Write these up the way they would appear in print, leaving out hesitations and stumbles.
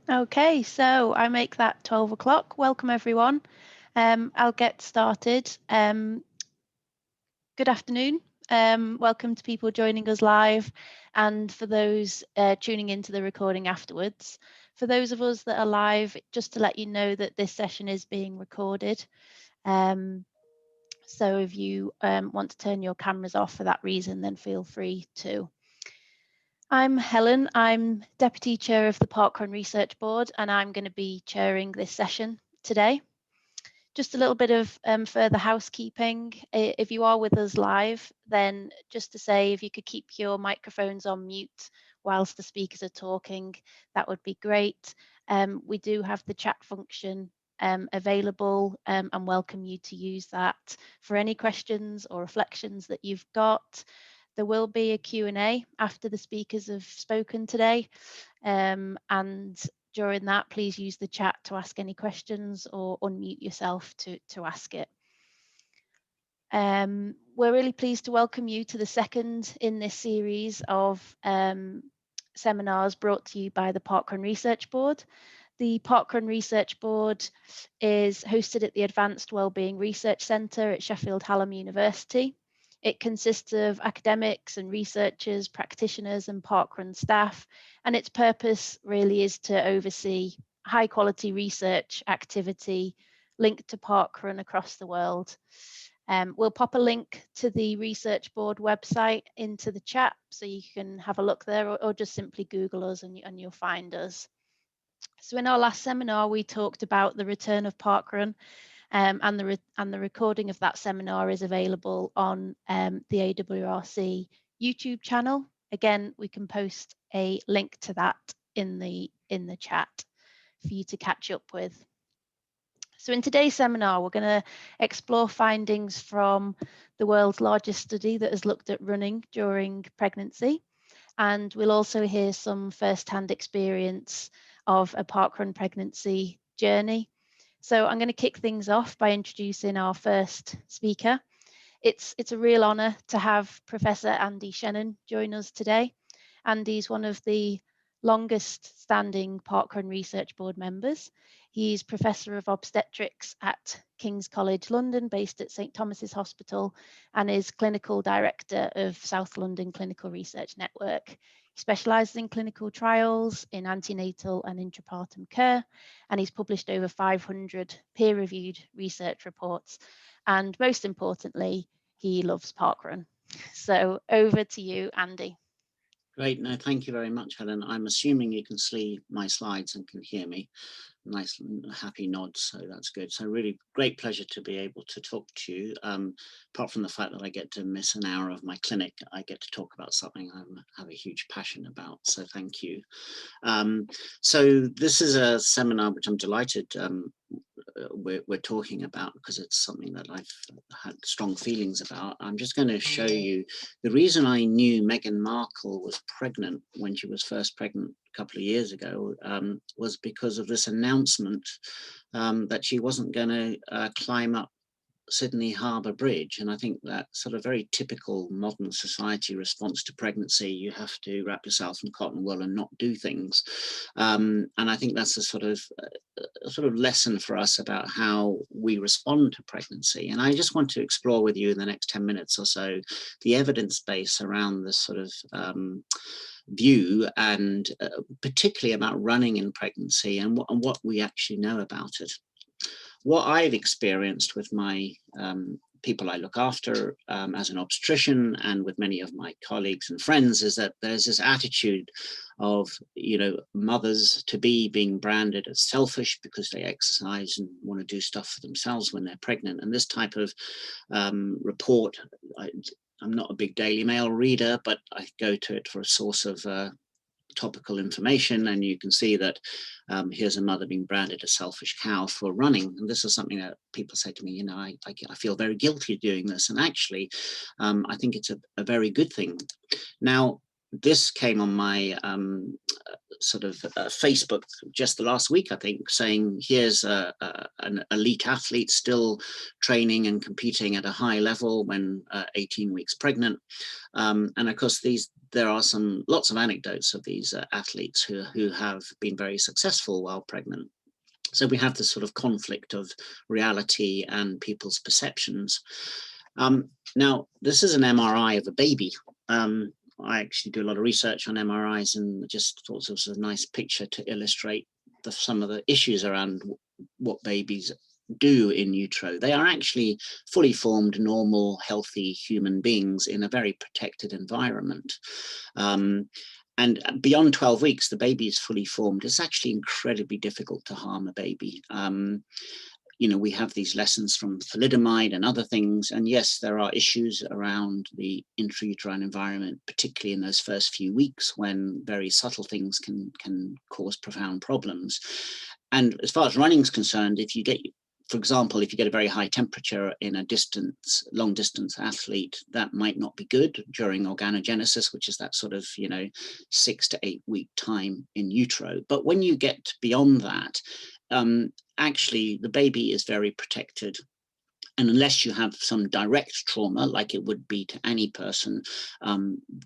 Okay, so I make that 12 o'clock. Welcome everyone. I'll get started. Good afternoon. Welcome to people joining us live and for those tuning into the recording afterwards. For those of us that are live, just to let you know that this session is being recorded. So if you want to turn your cameras off for that reason, then feel free to. I'm Helen. I'm Deputy Chair of the Parkrun Research Board, and I'm going to be chairing this session today. Just a little bit of further housekeeping. If you are with us live, then just to say if you could keep your microphones on mute whilst the speakers are talking, that would be great. We do have the chat function available and welcome you to use that for any questions or reflections that you've got. There will be a Q&A after the speakers have spoken today, and during that, please use the chat to ask any questions or unmute yourself to ask it. We're really pleased to welcome you to the second in this series of seminars brought to you by the Parkrun Research Board. The Parkrun Research Board is hosted at the Advanced Wellbeing Research Centre at Sheffield Hallam University. It consists of academics and researchers, practitioners and parkrun staff, and its purpose really is to oversee high quality research activity linked to parkrun across the world. We'll pop a link to the Research Board website into the chat so you can have a look there, or just simply Google us and you'll find us. So in our last seminar, we talked about the return of parkrun. And the recording of that seminar is available on the AWRC YouTube channel. Again, we can post a link to that in the chat for you to catch up with. So in today's seminar, we're going to explore findings from the world's largest study that has looked at running during pregnancy. And we'll also hear some first-hand experience of a parkrun pregnancy journey. So I'm going to kick things off by introducing our first speaker. It's a real honour to have Professor Andy Shannon join us today. Andy's one of the longest standing Parkrun Research Board members. He's Professor of Obstetrics at King's College London, based at St Thomas's Hospital, and is Clinical Director of South London Clinical Research Network. He specialises in clinical trials in antenatal and intrapartum care, and he's published over 500 peer-reviewed research reports. And most importantly, he loves parkrun. So over to you, Andy. Great. No, thank you very much, Helen. I'm assuming you can see my slides and can hear me. Nice happy nod, so that's good. So really great pleasure to be able to talk to you. Apart from the fact that I get to miss an hour of my clinic, I get to talk about something I have a huge passion about, so thank you. So this is a seminar which I'm delighted we're talking about, because it's something that I've had strong feelings about. I'm just going to show you the reason I knew Meghan Markle was pregnant when she was first pregnant a couple of years ago was because of this announcement that she wasn't going to climb up Sydney Harbour Bridge. And I think that sort of very typical modern society response to pregnancy, you have to wrap yourself in cotton wool and not do things. And I think that's a sort of lesson for us about how we respond to pregnancy. And I just want to explore with you in the next 10 minutes or so the evidence base around this sort of view, and particularly about running in pregnancy and what we actually know about it. What I've experienced with my people I look after as an obstetrician, and with many of my colleagues and friends, is that there's this attitude of, mothers to be being branded as selfish because they exercise and want to do stuff for themselves when they're pregnant. And this type of report, I'm not a big Daily Mail reader, but I go to it for a source of topical information, and you can see that here's a mother being branded a selfish cow for running. And this is something that people say to me, I feel very guilty doing this. And actually, I think it's a very good thing. Now, this came on my sort of Facebook just the last week, I think, saying here's an elite athlete still training and competing at a high level when 18 weeks pregnant. And of course, there are lots of anecdotes of these athletes who have been very successful while pregnant. So we have this sort of conflict of reality and people's perceptions. Now, this is an MRI of a baby. I actually do a lot of research on MRIs, and just thought it was a nice picture to illustrate some of the issues around what babies do in utero. They are actually fully formed, normal, healthy human beings in a very protected environment. And beyond 12 weeks, the baby is fully formed. It's actually incredibly difficult to harm a baby. You know, we have these lessons from thalidomide and other things. And yes, there are issues around the intrauterine environment, particularly in those first few weeks when very subtle things can cause profound problems. And as far as running is concerned, if you get, for example, if you get a very high temperature in a long distance athlete, that might not be good during organogenesis, which is that sort of, 6 to 8 week time in utero. But when you get beyond that, actually the baby is very protected. And unless you have some direct trauma, like it would be to any person,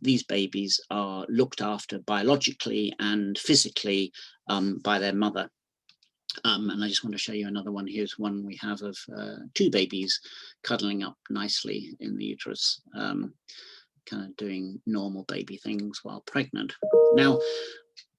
these babies are looked after biologically and physically by their mother. And I just want to show you another one. Here's one we have of 2 babies cuddling up nicely in the uterus, kind of doing normal baby things while pregnant. Now,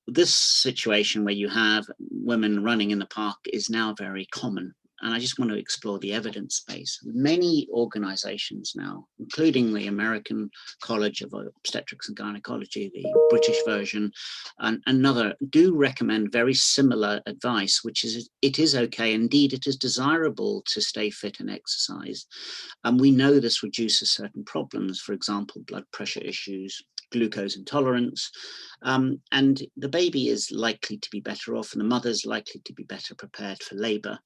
this situation where you have women running in the park is now very common. And I just want to explore the evidence base. Many organizations now, including the American College of Obstetrics and Gynecology, the British version, and another, do recommend very similar advice, which is it is okay, indeed it is desirable to stay fit and exercise. And we know this reduces certain problems, for example, blood pressure issues, glucose intolerance, and the baby is likely to be better off, and the mother's likely to be better prepared for labor.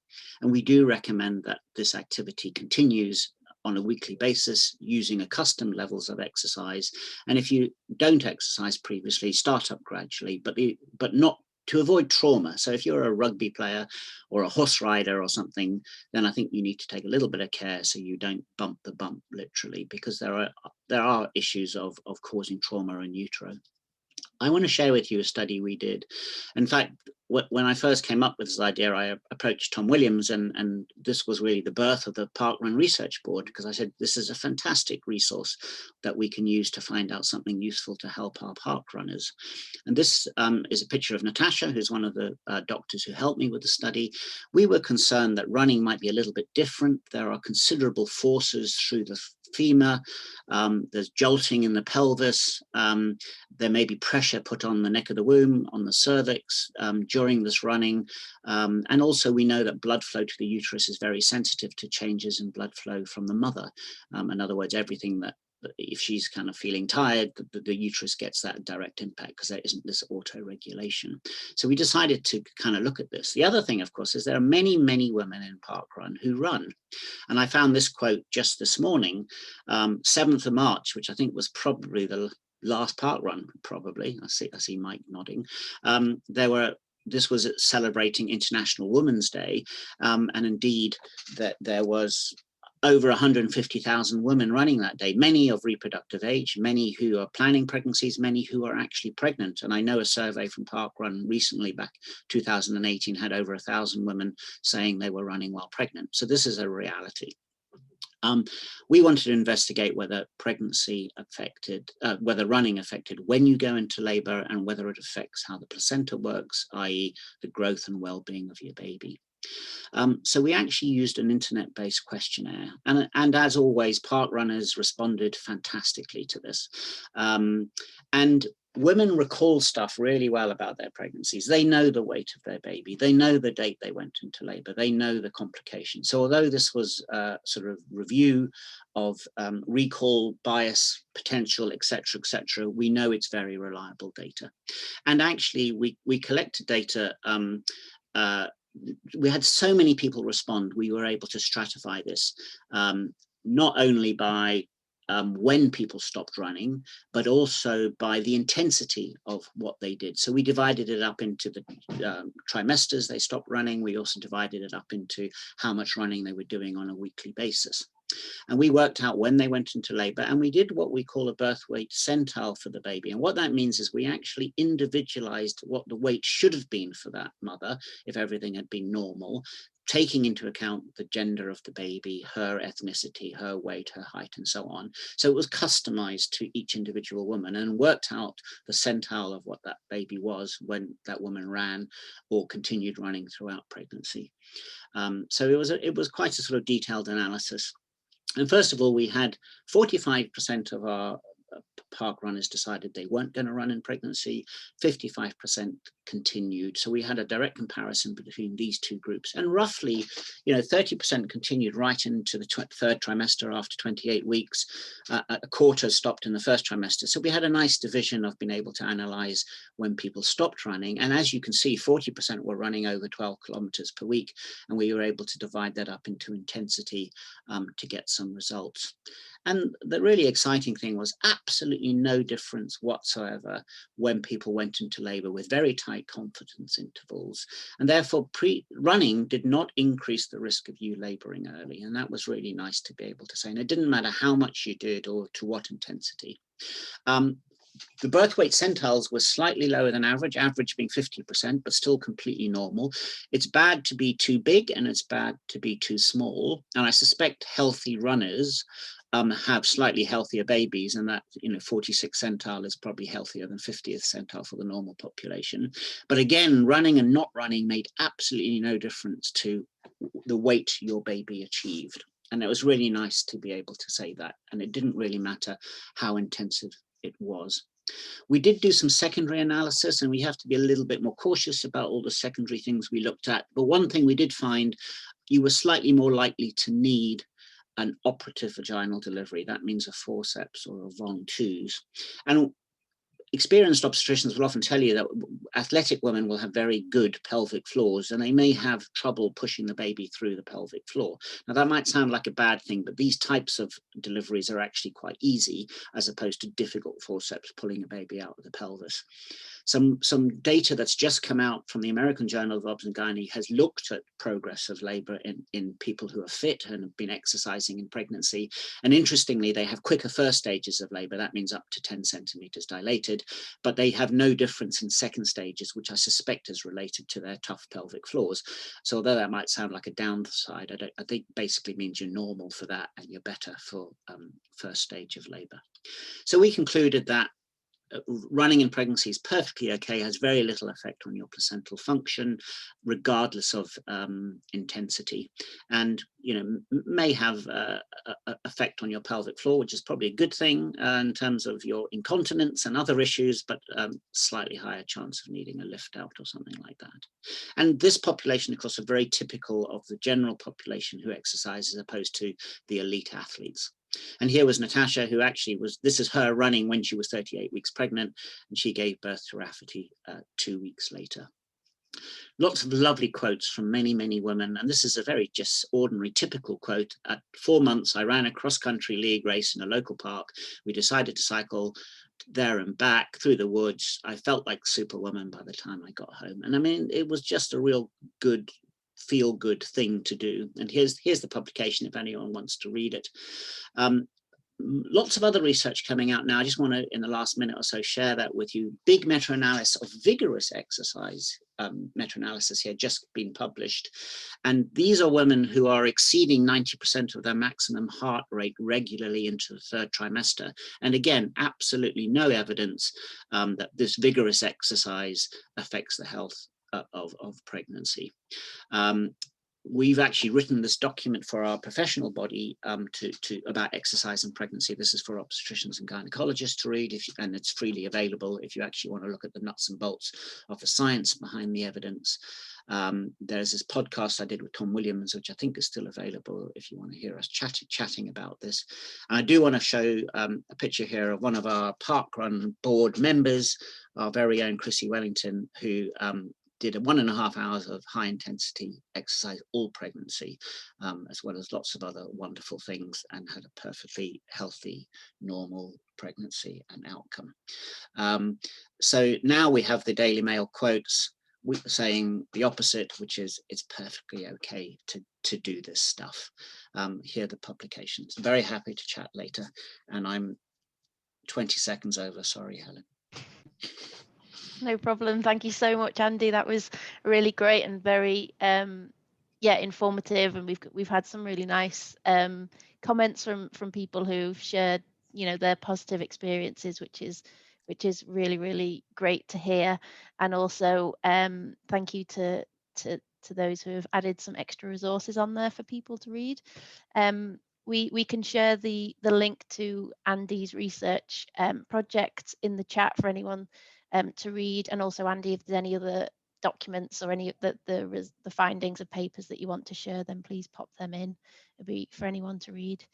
And we do recommend that this activity continues on a weekly basis using accustomed levels of exercise. And if you don't exercise previously, start up gradually, but not to avoid trauma. So if you're a rugby player or a horse rider or something, then I think you need to take a little bit of care so you don't bump the bump, literally, because there are issues of causing trauma in utero. I want to share with you a study we did. In fact, when I first came up with this idea, I approached Tom Williams, and this was really the birth of the Parkrun Research Board, because I said, this is a fantastic resource that we can use to find out something useful to help our park runners. And this is a picture of Natasha, who's one of the doctors who helped me with the study. We were concerned that running might be a little bit different. There are considerable forces through the femur, there's jolting in the pelvis, there may be pressure put on the neck of the womb, on the cervix during this running, and also we know that blood flow to the uterus is very sensitive to changes in blood flow from the mother. In other words, everything that, if she's kind of feeling tired, the uterus gets that direct impact because there isn't this auto-regulation. So we decided to kind of look at this. The other thing, of course, is there are many, many women in Parkrun who run. And I found this quote just this morning, 7th of March, which I think was probably the last Parkrun, probably. I see Mike nodding. This was celebrating International Women's Day. And indeed, that there was over 150,000 women running that day, many of reproductive age, many who are planning pregnancies, many who are actually pregnant. And I know a survey from Parkrun recently, back 2018, had over 1,000 women saying they were running while pregnant. So this is a reality. We wanted to investigate whether pregnancy affected, whether running affected when you go into labor, and whether it affects how the placenta works, i.e. the growth and well-being of your baby. So we actually used an internet-based questionnaire, and as always, park runners responded fantastically to this. And women recall stuff really well about their pregnancies. They know the weight of their baby. They know the date they went into labor. They know the complications. So although this was a sort of review of recall, bias, potential, etc., we know it's very reliable data. And actually, we collected data. We had so many people respond, we were able to stratify this, not only by when people stopped running, but also by the intensity of what they did. So we divided it up into the trimesters they stopped running. We also divided it up into how much running they were doing on a weekly basis. And we worked out when they went into labor, and we did what we call a birth weight centile for the baby. And what that means is we actually individualized what the weight should have been for that mother if everything had been normal, taking into account the gender of the baby, her ethnicity, her weight, her height, and so on. So it was customized to each individual woman and worked out the centile of what that baby was when that woman ran or continued running throughout pregnancy. So it was quite a sort of detailed analysis. And first of all, we had 45% of our park runners decided they weren't going to run in pregnancy, 55% continued. So we had a direct comparison between these two groups, and roughly, 30% continued right into the third trimester after 28 weeks. A quarter stopped in the first trimester. So we had a nice division of being able to analyze when people stopped running. And as you can see, 40% were running over 12 kilometers per week. And we were able to divide that up into intensity to get some results. And the really exciting thing was absolutely no difference whatsoever when people went into labor with very tight confidence intervals. And therefore, running did not increase the risk of you laboring early. And that was really nice to be able to say. And it didn't matter how much you did or to what intensity. The birth weight centiles were slightly lower than average being 50%, but still completely normal. It's bad to be too big and it's bad to be too small. And I suspect healthy runners have slightly healthier babies, and that 46th centile is probably healthier than 50th centile for the normal population. But again, running and not running made absolutely no difference to the weight your baby achieved. And it was really nice to be able to say that. And it didn't really matter how intensive it was. We did do some secondary analysis, and we have to be a little bit more cautious about all the secondary things we looked at. But one thing we did find, you were slightly more likely to need an operative vaginal delivery. That means a forceps or a ventouse. And experienced obstetricians will often tell you that athletic women will have very good pelvic floors, and they may have trouble pushing the baby through the pelvic floor. Now, that might sound like a bad thing, but these types of deliveries are actually quite easy, as opposed to difficult forceps pulling a baby out of the pelvis. Some data that's just come out from the American Journal of Obs and Gynae has looked at progress of labor in people who are fit and have been exercising in pregnancy. And interestingly, they have quicker first stages of labor. That means up to 10 centimeters dilated, but they have no difference in second stages, which I suspect is related to their tough pelvic floors. So although that might sound like a downside, I think basically means you're normal for that and you're better for first stage of labor. So we concluded that running in pregnancy is perfectly okay, has very little effect on your placental function, regardless of intensity, and may have effect on your pelvic floor, which is probably a good thing in terms of your incontinence and other issues, but slightly higher chance of needing a lift out or something like that. And this population, of course, are very typical of the general population who exercise, as opposed to the elite athletes. And here was Natasha, who actually this is her running when she was 38 weeks pregnant, and she gave birth to Rafferty 2 weeks later. Lots of lovely quotes from many, many women. And this is a very just ordinary, typical quote. At 4 months, I ran a cross-country league race in a local park. We decided to cycle there and back through the woods. I felt like Superwoman by the time I got home. And I mean, it was just a real good, feel-good thing to do. And here's the publication if anyone wants to read it. Lots of other research coming out now. I just want to, in the last minute or so, share that with you. Big meta-analysis of vigorous exercise, meta-analysis here, just been published. And these are women who are exceeding 90% of their maximum heart rate regularly into the third trimester. And again, absolutely no evidence that this vigorous exercise affects the health of pregnancy. We've actually written this document for our professional body about exercise and pregnancy. This is for obstetricians and gynecologists to read, and it's freely available if you actually want to look at the nuts and bolts of the science behind the evidence. There's this podcast I did with Tom Williams, which I think is still available if you want to hear us chatting about this. And I do want to show a picture here of one of our Parkrun board members, our very own Chrissy Wellington, who did 1.5 hours of high intensity exercise all pregnancy, as well as lots of other wonderful things, and had a perfectly healthy, normal pregnancy and outcome. So now we have the Daily Mail quotes saying the opposite, which is it's perfectly okay to do this stuff. Here are the publications. Very happy to chat later, and I'm 20 seconds over. Sorry, Helen. No problem. Thank you so much, Andy. That was really great and very informative, and we've had some really nice comments from people who've shared, you know, their positive experiences, which is really, really great to hear. And also thank you to those who have added some extra resources on there for people to read. We can share the link to Andy's research project in the chat for anyone to read. And also, Andy, if there's any other documents or any of the findings of papers that you want to share, then please pop them in. It'll be for anyone to read.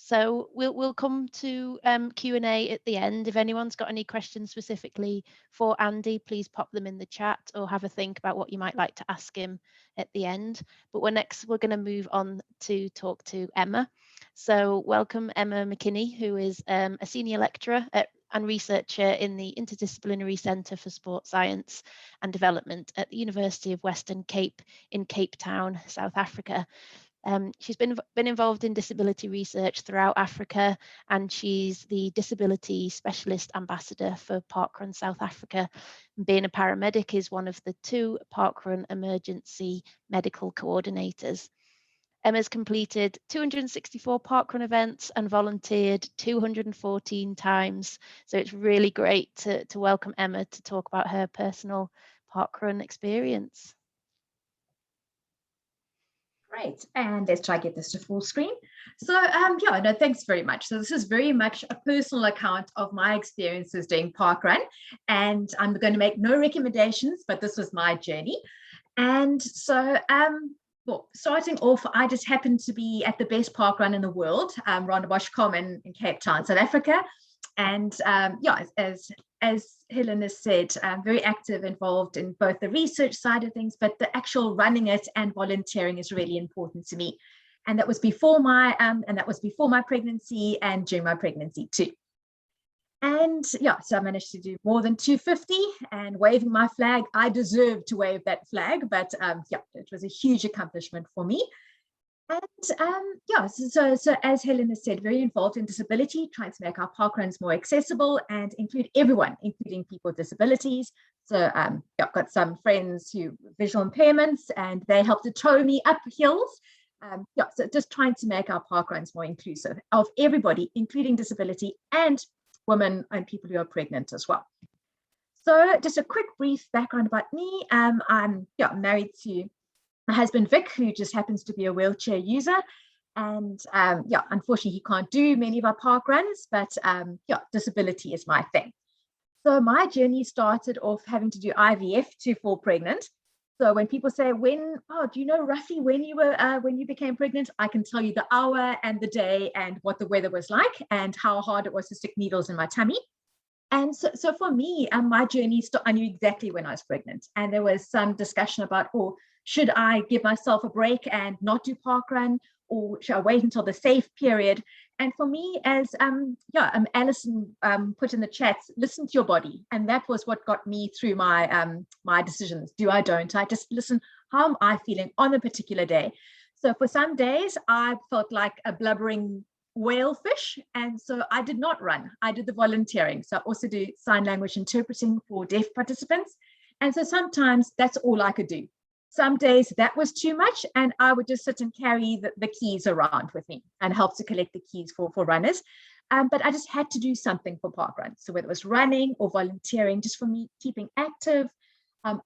So we'll come to Q&A at the end. If anyone's got any questions specifically for Andy, please pop them in the chat or have a think about what you might like to ask him at the end. But we're going to move on to talk to Emma. So welcome Emma Mckinney, who is a senior lecturer and researcher in the Interdisciplinary Centre for Sports Science and Development at the University of Western Cape in Cape Town, South Africa. She's been involved in disability research throughout Africa, and she's the Disability Specialist Ambassador for Parkrun South Africa. And being a paramedic is one of the 2 Parkrun emergency medical coordinators. Emma's completed 264 parkrun events and volunteered 214 times. So it's really great to welcome Emma to talk about her personal parkrun experience. Great, and let's try to get this to full screen. So thanks very much. So this is very much a personal account of my experiences doing parkrun, and I'm going to make no recommendations, but this was my journey. And so well, starting off, I just happened to be at the best parkrun in the world, Rondebosch Common in Cape Town, South Africa. And as Helen has said, I'm very active, involved in both the research side of things, but the actual running it and volunteering is really important to me. And that was before my pregnancy and during my pregnancy too. And so I managed to do more than 250, and waving my flag. I deserved to wave that flag, but it was a huge accomplishment for me. And so as Helen has said, very involved in disability, trying to make our parkruns more accessible and include everyone, including people with disabilities. So I've got some friends who visual impairments, and they help to tow me up hills. So just trying to make our parkruns more inclusive of everybody, including disability and women and people who are pregnant as well. So just a quick brief background about me. I'm married to my husband Vic, who just happens to be a wheelchair user, and unfortunately he can't do many of our park runs, but disability is my thing. So my journey started off having to do IVF to fall pregnant. So when people say, do you know roughly when you became pregnant? I can tell you the hour and the day and what the weather was like and how hard it was to stick needles in my tummy. And so for me, my journey, I knew exactly when I was pregnant. And there was some discussion about, should I give myself a break and not do parkrun, or should I wait until the safe period? And for me, as Alison put in the chat, listen to your body. And that was what got me through my my decisions. Do I, don't I? Just listen, how am I feeling on a particular day? So for some days, I felt like a blubbering whale fish. And so I did not run. I did the volunteering. So I also do sign language interpreting for deaf participants. And so sometimes that's all I could do. Some days that was too much, and I would just sit and carry the keys around with me and help to collect the keys for runners. But I just had to do something for parkrun. So whether it was running or volunteering, just for me keeping active.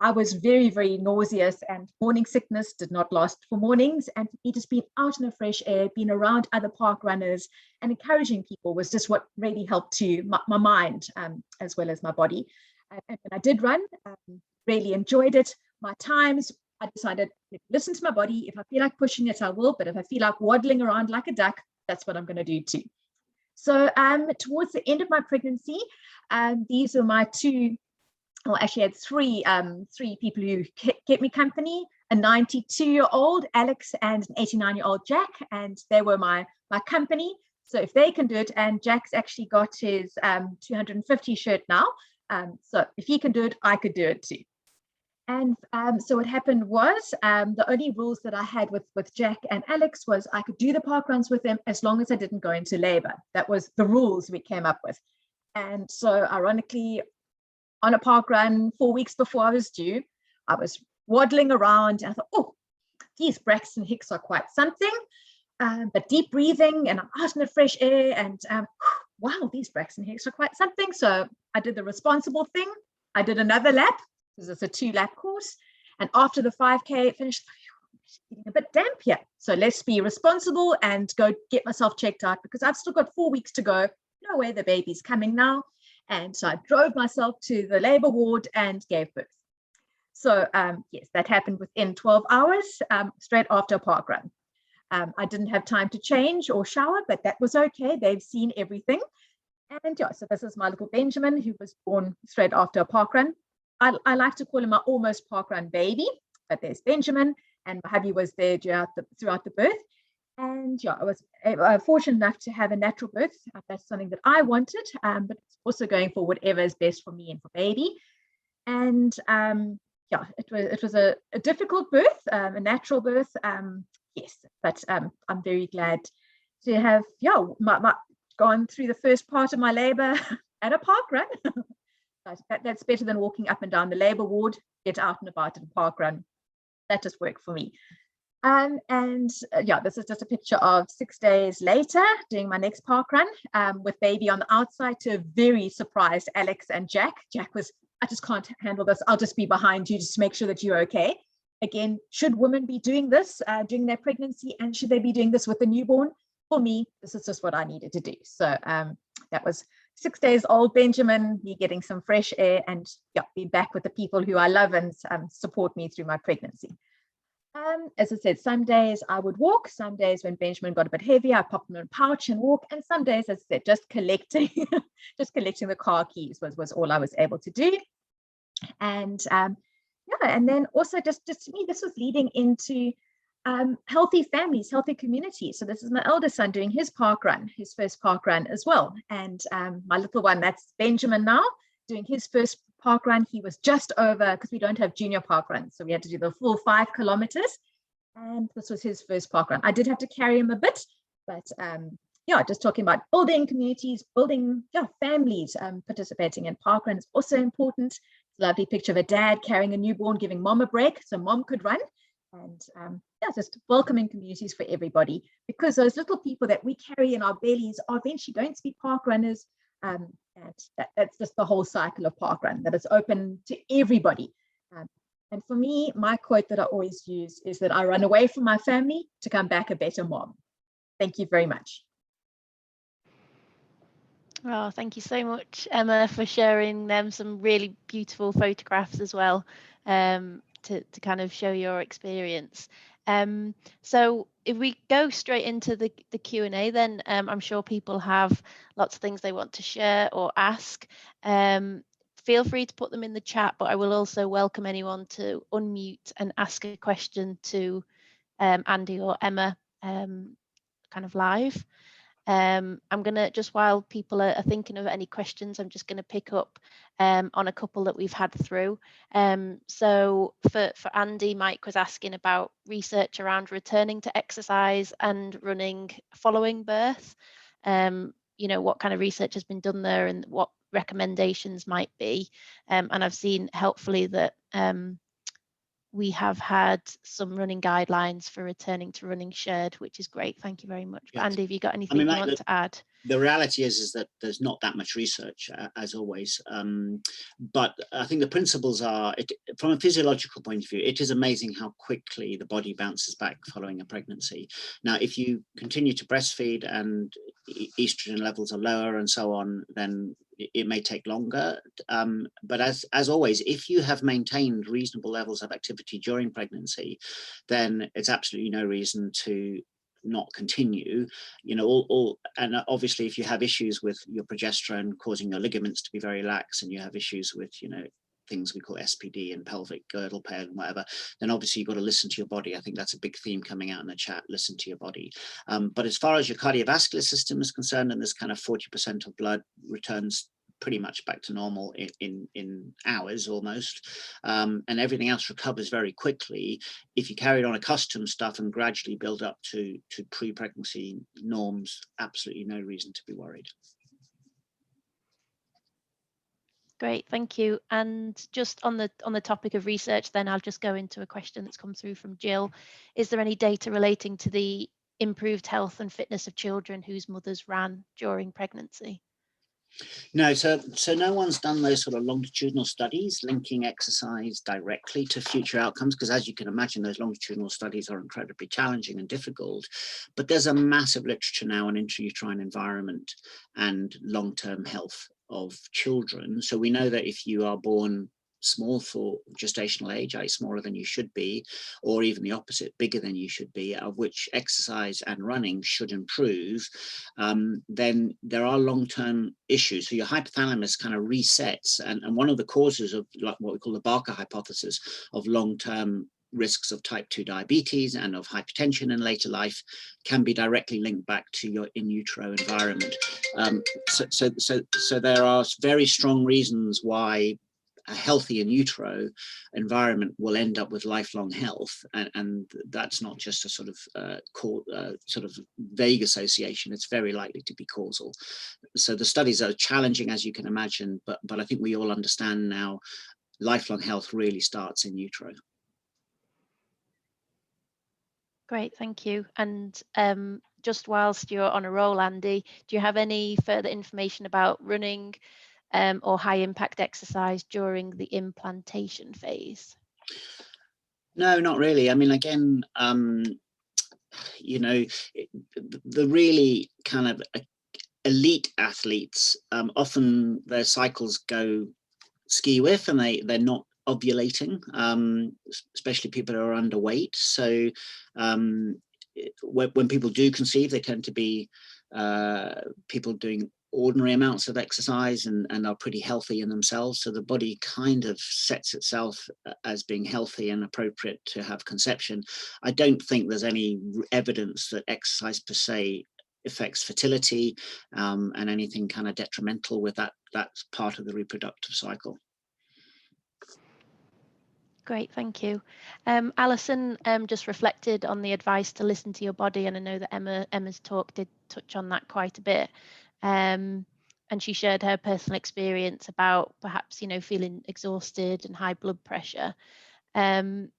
I was very, very nauseous, and morning sickness did not last for mornings. And for me, just being out in the fresh air, being around other park runners and encouraging people was just what really helped to my mind as well as my body. And I did run, really enjoyed it. My times, I decided, listen to my body. If I feel like pushing it, I will. But if I feel like waddling around like a duck, that's what I'm going to do too. So towards the end of my pregnancy, these are my two well, actually had three people who kept me company, a 92-year-old Alex and an 89-year-old Jack, and they were my company. So if they can do it, and Jack's actually got his 250 shirt now, so if he can do it, I could do it too. And so what happened was, the only rules that I had with Jack and Alex was I could do the park runs with them as long as I didn't go into labor. That was the rules we came up with. And so ironically, on a park run 4 weeks before I was due, I was waddling around and I thought, oh, these Braxton Hicks are quite something, but deep breathing and I'm out in the fresh air and wow, these Braxton Hicks are quite something. So I did the responsible thing. I did another lap because it's a 2-lap course. And after the 5K it finished, getting a bit damp here. So let's be responsible and go get myself checked out because I've still got 4 weeks to go. No way the baby's coming now. And so I drove myself to the labor ward and gave birth. So yes, that happened within 12 hours, straight after a park run. I didn't have time to change or shower, but that was okay. They've seen everything. And yeah, so this is my little Benjamin who was born straight after a park run. I like to call him my almost park run baby, but there's Benjamin, and my hubby was there throughout the birth. And yeah, I was fortunate enough to have a natural birth. That's something that I wanted, but also going for whatever is best for me and for baby. And yeah, it was a difficult birth, a natural birth. Yes, but I'm very glad to have gone through the first part of my labor at a park run. That's better than walking up and down the labor ward. Get out and about at a park run. That just worked for me. And yeah, this is just a picture of 6 days later doing my next park run with baby on the outside to a very surprised Alex and Jack. Jack was, I just can't handle this. I'll just be behind you just to make sure that you're okay. Again, should women be doing this during their pregnancy, and should they be doing this with a newborn? For me, this is just what I needed to do. So that was 6 days old Benjamin, me getting some fresh air and yeah, be back with the people who I love and support me through my pregnancy. As I said, some days I would walk, some days when Benjamin got a bit heavier, I popped him in a pouch and walk, and some days, as I said, just collecting the car keys was all I was able to do. And yeah, and then also just to me, this was leading into healthy families, healthy communities. So this is my eldest son doing his park run, his first park run as well. And my little one, that's Benjamin now, doing his first park run. He was just over, because we don't have junior park runs, so we had to do the full 5 kilometers, and this was his first park run. I did have to carry him a bit, but yeah, just talking about building communities, building families, participating in park run is also important. Lovely picture of a dad carrying a newborn, giving mom a break so mom could run. And yeah, just welcoming communities for everybody, because those little people that we carry in our bellies are eventually going to be park runners. And that's just the whole cycle of parkrun, that it's open to everybody. And for me, my quote that I always use is that I run away from my family to come back a better mom. Thank you very much. Oh, thank you so much, Emma, for sharing some really beautiful photographs as well, to kind of show your experience. So if we go straight into the Q&A, then I'm sure people have lots of things they want to share or ask. Feel free to put them in the chat, but I will also welcome anyone to unmute and ask a question to Andy or Emma kind of live. I'm going to, just while people are thinking of any questions, I'm just going to pick up on a couple that we've had through. So for Andy, Mike was asking about research around returning to exercise and running following birth. You know, what kind of research has been done there and what recommendations might be. And I've seen helpfully that we have had some running guidelines for returning to running shared, which is great. Thank you very much. Yes. Andy, have you got anything you want to add? The reality is that there's not that much research, as always. But I think the principles are, from a physiological point of view, it is amazing how quickly the body bounces back following a pregnancy. Now, if you continue to breastfeed and estrogen levels are lower and so on, then it may take longer. But as always, if you have maintained reasonable levels of activity during pregnancy, then it's absolutely no reason to not continue. You know, and obviously if you have issues with your progesterone causing your ligaments to be very lax, and you have issues with, you know, things we call SPD and pelvic girdle pain and whatever, then obviously you've got to listen to your body. I think that's a big theme coming out in the chat, listen to your body. But as far as your cardiovascular system is concerned, and this kind of 40% of blood returns pretty much back to normal in hours almost, and everything else recovers very quickly. If you carried on accustomed stuff and gradually build up to pre-pregnancy norms, absolutely no reason to be worried. Great, thank you. And just on the topic of research, then I'll just go into a question that's come through from Jill. Is there any data relating to the improved health and fitness of children whose mothers ran during pregnancy? No, so no one's done those sort of longitudinal studies linking exercise directly to future outcomes, because as you can imagine, those longitudinal studies are incredibly challenging and difficult. But there's a massive literature now on intrauterine environment and long-term health of children. So we know that if you are born small for gestational age, i.e. smaller than you should be, or even the opposite, bigger than you should be, of which exercise and running should improve, then there are long-term issues. So your hypothalamus kind of resets, and one of the causes of like what we call the Barker hypothesis of long-term risks of type 2 diabetes and of hypertension in later life can be directly linked back to your in utero environment. So there are very strong reasons why a healthy in utero environment will end up with lifelong health, and that's not just a sort of vague association. It's very likely to be causal. So the studies are challenging, as you can imagine, but I think we all understand now lifelong health really starts in utero. Great, thank you. And just whilst you're on a roll, Andy, do you have any further information about running or high impact exercise during the implantation phase? No, not really. I mean, again, you know, the really kind of elite athletes, often their cycles go ski whiff and they're not ovulating, especially people who are underweight. So when people do conceive, they tend to be people doing ordinary amounts of exercise and are pretty healthy in themselves. So the body kind of sets itself as being healthy and appropriate to have conception. I don't think there's any evidence that exercise per se affects fertility and anything kind of detrimental with that part of the reproductive cycle. Great, thank you. Alison just reflected on the advice to listen to your body, and I know that Emma's talk did touch on that quite a bit. And she shared her personal experience about perhaps, you know, feeling exhausted and high blood pressure. And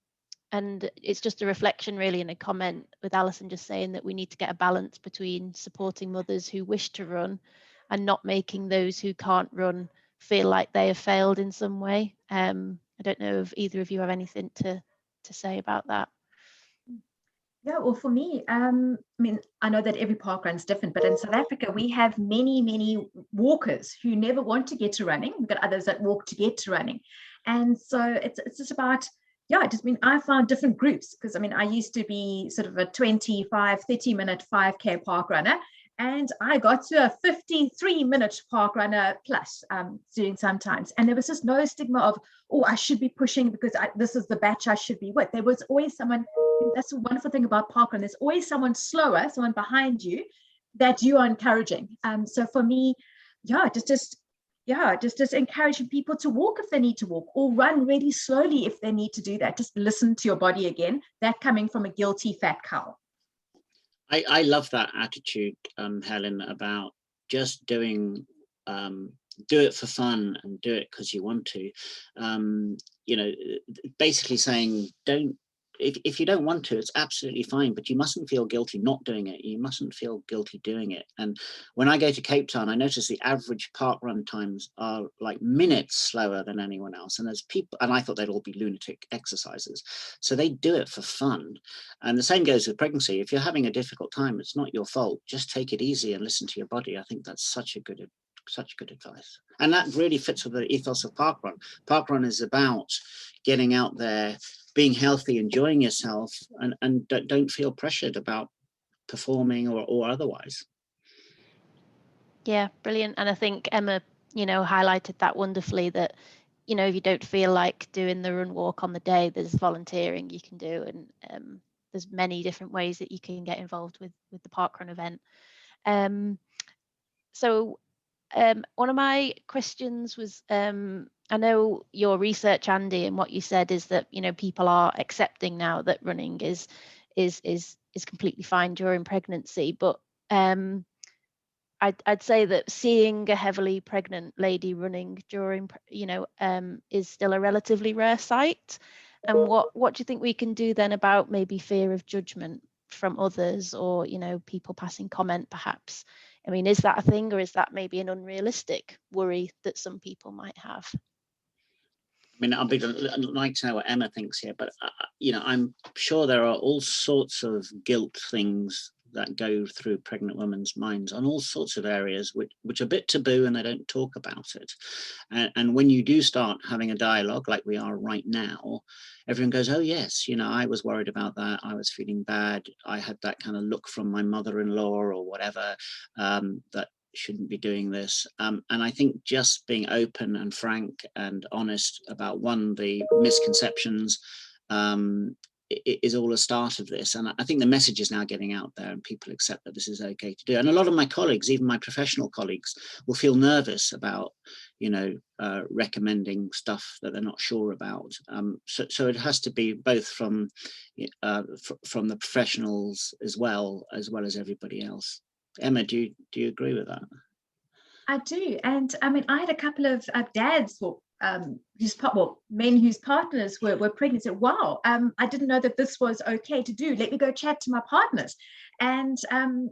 it's just a reflection really, in a comment with Alison just saying that we need to get a balance between supporting mothers who wish to run and not making those who can't run feel like they have failed in some way. I don't know if either of you have anything to say about that. Yeah, well, for me, I mean, I know that every park run's different, but in South Africa, we have many walkers who never want to get to running. We've got others that walk to get to running. And so it's just about, yeah, I found different groups, because I mean, I used to be sort of a 30 minute 5K park runner. And I got to a 53-minute park runner plus doing sometimes. And there was just no stigma of, oh, I should be pushing because this is the batch I should be with. There was always someone, that's the wonderful thing about parkrun, there's always someone slower, someone behind you that you are encouraging. So for me, yeah, just encouraging people to walk if they need to walk, or run really slowly if they need to do that. Just listen to your body again, that coming from a guilty fat cow. I love that attitude, Helen, about just do it for fun and do it because you want to. You know, basically saying if you don't want to, it's absolutely fine, but you mustn't feel guilty not doing it. You mustn't feel guilty doing it. And when I go to Cape Town, I notice the average park run times are like minutes slower than anyone else. And there's people, and I thought they'd all be lunatic exercises. So they do it for fun. And the same goes with pregnancy. If you're having a difficult time, it's not your fault. Just take it easy and listen to your body. I think that's such good advice. And that really fits with the ethos of Parkrun. Parkrun is about getting out there, being healthy, enjoying yourself, and don't feel pressured about performing or otherwise. Yeah, brilliant. And I think Emma, you know, highlighted that wonderfully, that you know, if you don't feel like doing the run walk on the day, there's volunteering you can do, and there's many different ways that you can get involved with the parkrun event. So one of my questions was, I know your research, Andy, and what you said is that, you know, people are accepting now that running is completely fine during pregnancy, but I'd say that seeing a heavily pregnant lady running during, you know, is still a relatively rare sight. And what do you think we can do then about maybe fear of judgment from others, or, you know, people passing comment perhaps? I mean, is that a thing, or is that maybe an unrealistic worry that some people might have? I mean, I'd like to know what Emma thinks here, but you know, I'm sure there are all sorts of guilt things that go through pregnant women's minds on all sorts of areas, which are a bit taboo and they don't talk about it. And when you do start having a dialogue like we are right now, everyone goes, oh yes, you know, I was worried about that, I was feeling bad, I had that kind of look from my mother-in-law or whatever, that shouldn't be doing this. And I think just being open and frank and honest about the misconceptions is all a start of this. And I think the message is now getting out there and people accept that this is okay to do. And a lot of my colleagues, even my professional colleagues, will feel nervous about, you know, recommending stuff that they're not sure about. So it has to be both from the professionals as well as everybody else. Emma, do you agree with that? I do. And I mean, I had a couple of dads or men whose partners were pregnant said, wow, I didn't know that this was okay to do. Let me go chat to my partners. And and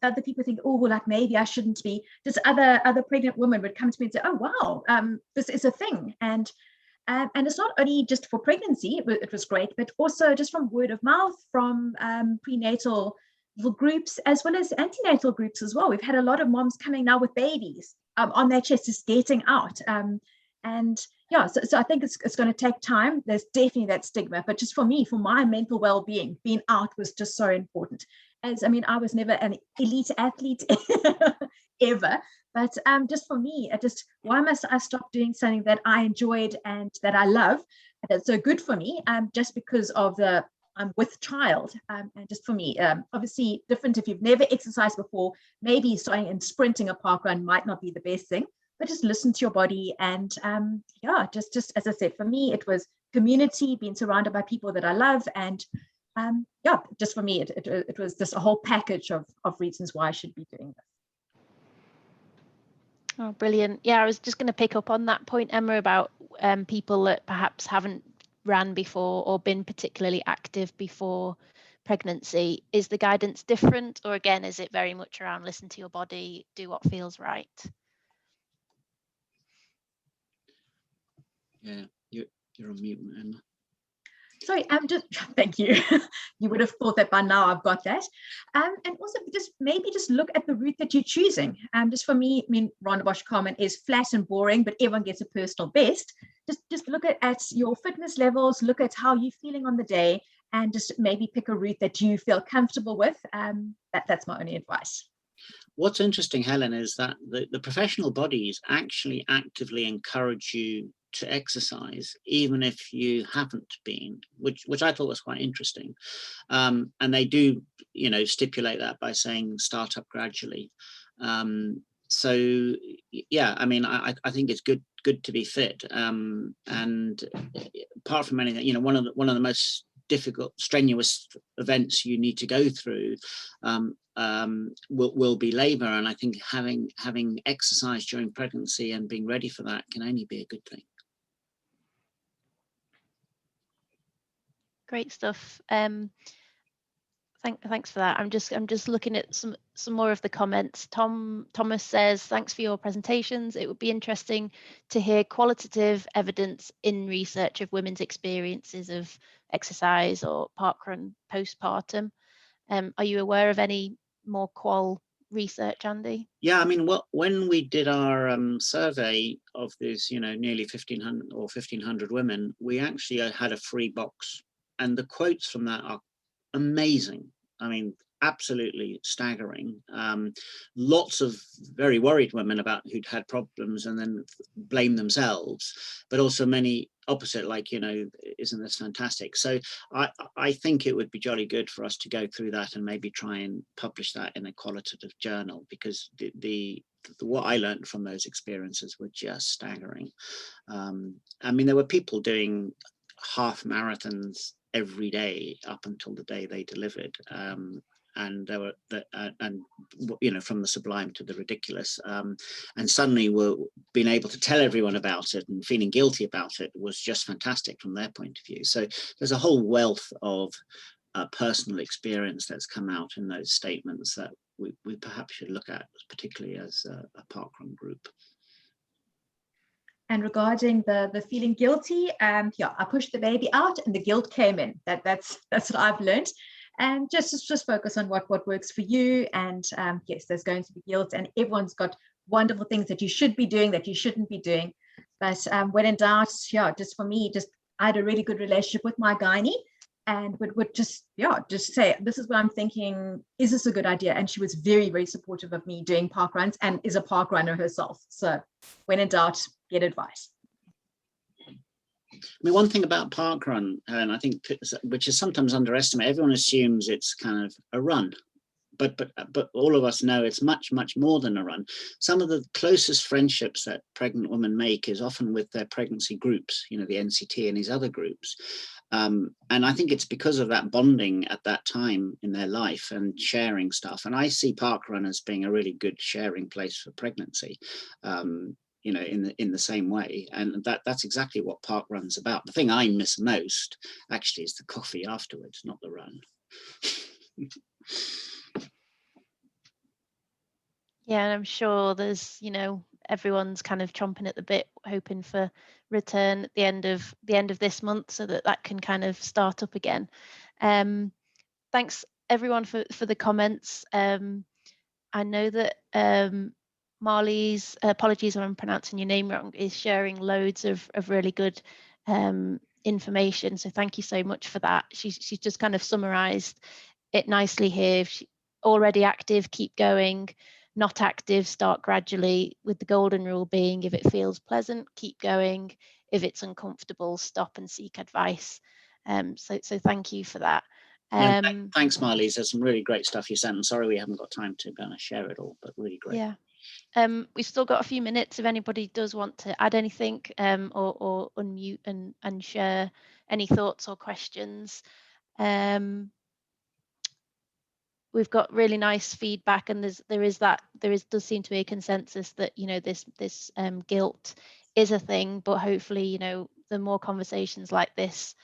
other people think, oh, well, like maybe I shouldn't be. Just other pregnant women would come to me and say, oh, wow, this is a thing. And it's not only just for pregnancy, it was great, but also just from word of mouth, from prenatal groups as well as antenatal groups as well. We've had a lot of moms coming now with babies on their chest, just getting out. So I think it's going to take time. There's definitely that stigma, but just for me, for my mental well-being, being out was just so important. I was never an elite athlete ever, but just for me, why must I stop doing something that I enjoyed and that I love, that's so good for me, just because of I'm with child, and just for me, obviously different if you've never exercised before, maybe starting and sprinting a park run might not be the best thing, but just listen to your body. And just as I said, for me, it was community, being surrounded by people that I love. And just for me, it was just a whole package of reasons why I should be doing this. Oh, brilliant. Yeah, I was just going to pick up on that point, Emma, about people that perhaps haven't ran before or been particularly active before pregnancy. Is the guidance different, or again, is it very much around listen to your body, do what feels right? Yeah, you're on mute, Emma. Sorry, thank you. You would have thought that by now I've got that. And also just look at the route that you're choosing. Just for me, I mean, Rondebosch Common is flat and boring, but everyone gets a personal best. Just look at your fitness levels, look at how you're feeling on the day, and just maybe pick a route that you feel comfortable with. That's my only advice. What's interesting, Helen, is that the professional bodies actually actively encourage you to exercise, even if you haven't been, which I thought was quite interesting. And they do, you know, stipulate that by saying start up gradually. So yeah, I mean, I think it's good to be fit. And apart from anything, you know, one of the most difficult, strenuous events you need to go through will be labor. And I think having exercise during pregnancy and being ready for that can only be a good thing. Great stuff. Thanks for that. I'm just looking at some more of the comments. Thomas says, thanks for your presentations. It would be interesting to hear qualitative evidence in research of women's experiences of exercise or parkrun postpartum. Are you aware of any more qual research, Andy? Yeah, I mean, when we did our survey of these, you know, nearly 1,500 women, we actually had a free box, and the quotes from that are amazing. I mean, absolutely staggering. Lots of very worried women about who'd had problems and then blame themselves, but also many opposite, like, you know, isn't this fantastic? So I think it would be jolly good for us to go through that and maybe try and publish that in a qualitative journal, because what I learned from those experiences were just staggering. I mean, there were people doing half marathons every day up until the day they delivered. And there were and you know, from the sublime to the ridiculous, and suddenly were being able to tell everyone about it and feeling guilty about it was just fantastic from their point of view. So there's a whole wealth of personal experience that's come out in those statements that we perhaps should look at, particularly as a parkrun group. And regarding the feeling guilty, yeah, I pushed the baby out and the guilt came in. That's what I've learned. And just focus on what works for you. And yes, there's going to be guilt, and everyone's got wonderful things that you should be doing that you shouldn't be doing. But when in doubt, yeah, just for me, I had a really good relationship with my gynae, and would just say, this is what I'm thinking, is this a good idea? And she was very, very supportive of me doing park runs, and is a park runner herself. So when in doubt, get advice. I mean, one thing about parkrun, and I think, which is sometimes underestimated, everyone assumes it's kind of a run, but all of us know it's much more than a run. Some of the closest friendships that pregnant women make is often with their pregnancy groups, you know, the NCT and these other groups. And I think it's because of that bonding at that time in their life and sharing stuff. And I see parkrun as being a really good sharing place for pregnancy. You know, in the same way, and that's exactly what parkrun's about. The thing I miss most actually is the coffee afterwards, not the run. Yeah, and I'm sure there's, you know, everyone's kind of chomping at the bit, hoping for return at the end of this month, so that can kind of start up again. Thanks everyone for the comments. I know that Marley's, apologies if I'm pronouncing your name wrong, is sharing loads of really good information. So thank you so much for that. She's just kind of summarized it nicely here. If she, already active, keep going. Not active, start gradually, with the golden rule being, if it feels pleasant, keep going. If it's uncomfortable, stop and seek advice. So thank you for that. Thanks, Marley. There's some really great stuff you sent. I'm sorry we haven't got time to kind of share it all, but really great. Yeah. We've still got a few minutes if anybody does want to add anything, or unmute and share any thoughts or questions. We've got really nice feedback, and there does seem to be a consensus that, you know, this guilt is a thing, but hopefully, you know, the more conversations like this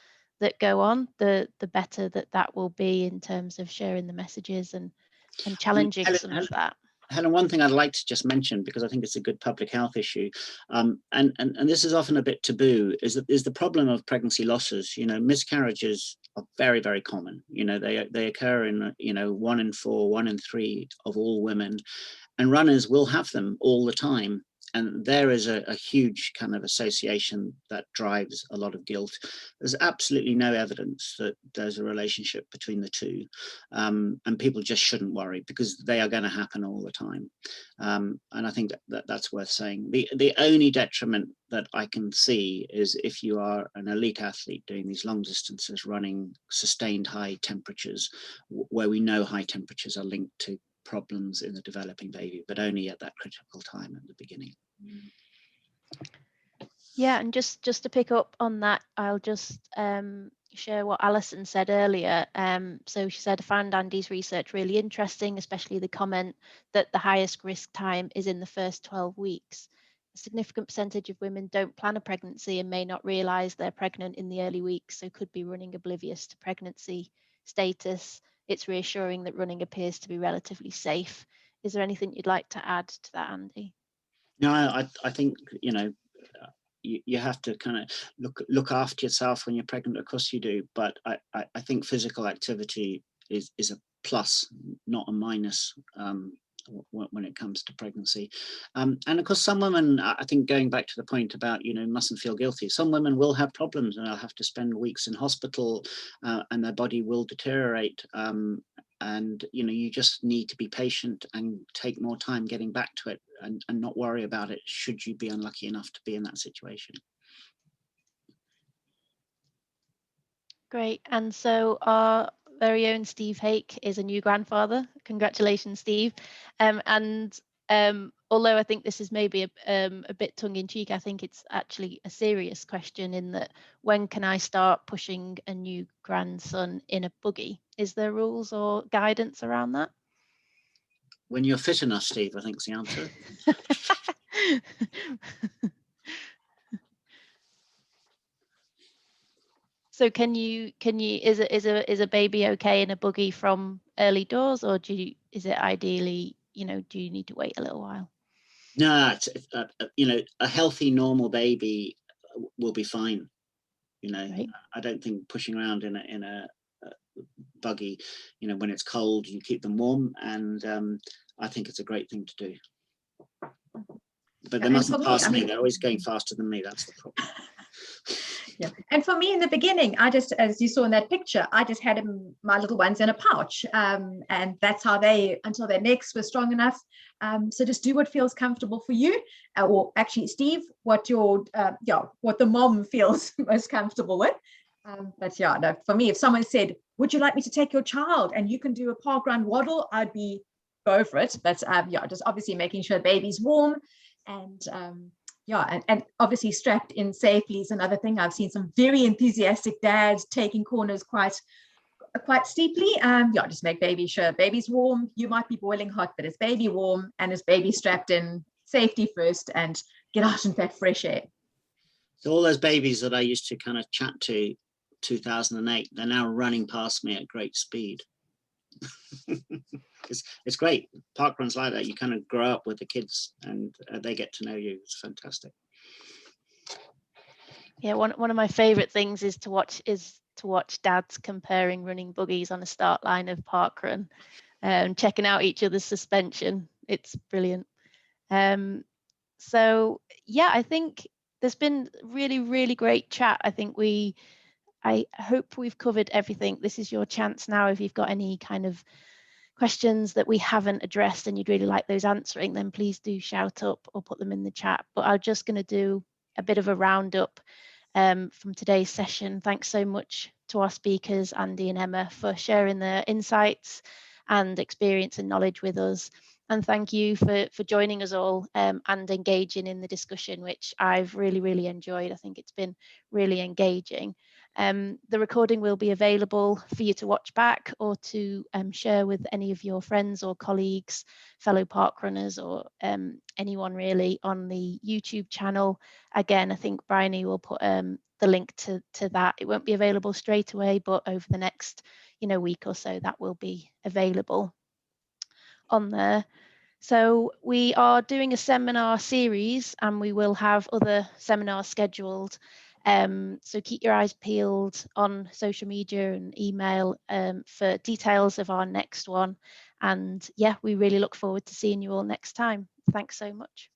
that go on, the better that will be in terms of sharing the messages and challenging some of that. Helen, one thing I'd like to just mention, because I think it's a good public health issue, and this is often a bit taboo, is the problem of pregnancy losses. You know, miscarriages are very, very common. You know, they occur in, you know, 1 in 4, 1 in 3 of all women, and runners will have them all the time. And there is a huge kind of association that drives a lot of guilt. There's absolutely no evidence that there's a relationship between the two. And people just shouldn't worry, because they are going to happen all the time. And I think that's worth saying. The only detriment that I can see is if you are an elite athlete doing these long distances, running sustained high temperatures, where we know high temperatures are linked to problems in the developing baby, but only at that critical time at the beginning. Yeah, and just to pick up on that, I'll just share what Alison said earlier. So she said, I found Andy's research really interesting, especially the comment that the highest risk time is in the first 12 weeks. A significant percentage of women don't plan a pregnancy and may not realise they're pregnant in the early weeks, so could be running oblivious to pregnancy status. It's reassuring that running appears to be relatively safe. Is there anything you'd like to add to that, Andy? No, I think, you know, you have to kind of look after yourself when you're pregnant. Of course you do, but I think physical activity is a plus, not a minus, when it comes to pregnancy. And of course, some women, I think, going back to the point about, you know, mustn't feel guilty. Some women will have problems and they'll have to spend weeks in hospital, and their body will deteriorate. and you just need to be patient and take more time getting back to it, and not worry about it should you be unlucky enough to be in that situation. Great. And so our very own Steve Hake is a new grandfather. Congratulations, Steve. Although I think this is maybe a bit tongue-in-cheek, I think it's actually a serious question, in that when can I start pushing a new grandson in a buggy? Is there rules or guidance around that? When you're fit enough, Steve, I think is the answer. So is a baby okay in a buggy from early doors, or is it ideally, do you need to wait a little while? No, a healthy, normal baby will be fine. Right. I don't think pushing around in a buggy, when it's cold, you keep them warm, and I think it's a great thing to do. But they mustn't pass me. They're always going faster than me. That's the problem. Yeah, and for me in the beginning, I just, as you saw in that picture, I just had my little ones in a pouch, and that's how until their necks were strong enough. So just do what feels comfortable for you, or actually, Steve, what the mom feels most comfortable with. But yeah, no, for me, if someone said, "Would you like me to take your child and you can do a parkrun waddle?" I'd be go for it. But yeah, just obviously making sure the baby's warm, and yeah, and obviously strapped in safely is another thing. I've seen some very enthusiastic dads taking corners quite steeply. Yeah, just make sure baby's warm. You might be boiling hot, but is baby warm, and is baby strapped in safety first, and get out in that fresh air. So all those babies that I used to kind of chat to 2008, they're now running past me at great speed. It's great. Parkrun's like that. You kind of grow up with the kids, and they get to know you. It's fantastic. Yeah, one of my favorite things is to watch dads comparing running buggies on a start line of Parkrun, checking out each other's suspension. It's brilliant. So yeah, I think there's been really, really great chat. I hope we've covered everything. This is your chance now. If you've got any kind of questions that we haven't addressed and you'd really like those answering, then please do shout up or put them in the chat. But I'm just going to do a bit of a roundup from today's session. Thanks so much to our speakers, Andy and Emma, for sharing their insights and experience and knowledge with us. And thank you for joining us all and engaging in the discussion, which I've really, really enjoyed. I think it's been really engaging. The recording will be available for you to watch back, or to share with any of your friends or colleagues, fellow parkrunners, or anyone really, on the YouTube channel. Again, I think Bryony will put the link to that. It won't be available straight away, but over the next week or so, that will be available on there. So we are doing a seminar series, and we will have other seminars scheduled. So keep your eyes peeled on social media and email for details of our next one. And yeah, we really look forward to seeing you all next time. Thanks so much.